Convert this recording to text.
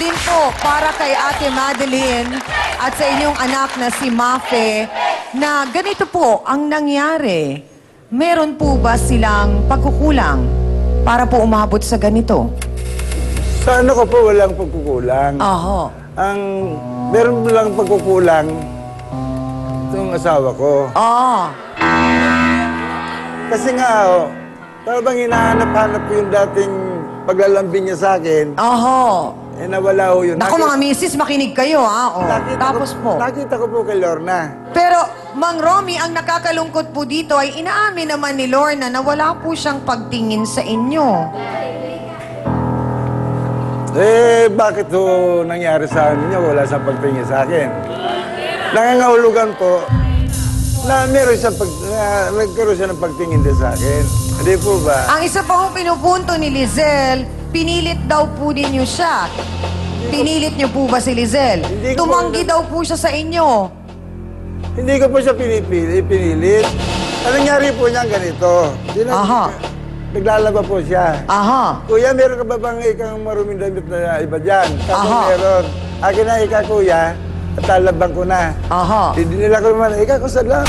din po para kay Ate Madeline at sa inyong anak na si Mafe na ganito po ang nangyari. Meron po ba silang pagkukulang para po umabot sa ganito? Sa ano ko po, walang pagkukulang. Oho. Ang meron lang pagkukulang itong asawa ko. Oh. Kasi nga, parang hinahanap-hanap ko yung dating paglalambing niya sa akin. Oho. Eh, nawala ho yun. Naku mga misis, makinig kayo ha. Oh. Tapos po. Nakita ko po kay Lorna. Pero, Mang Romy, ang nakakalungkot po dito ay inaamin naman ni Lorna na wala po siyang pagtingin sa inyo. Eh, bakit ho nangyari sa amin niya? Wala siyang pagtingin sa akin. Nangangahulugan po na meron siyang nagkaroon siya ng pagtingin din sa akin. Hindi po ba? Ang isa pa hong pinupunto ni Lizelle, pinilit daw po ninyo siya. Pinilit niyo po ba si Lizelle? Hindi ko Tumanggi daw po siya sa inyo. Hindi ko po siya pinilit. Ang nangyari po niya ganito. Aha. Naglalaba po siya. Aha. Kuya, meron ka ba bang ikang maruming damit na iba dyan? Tapos Aha. meron. Akin na ika, kuya. At lalabang ko na. Aha. Hindi nila ko naman, ika, kusad lang.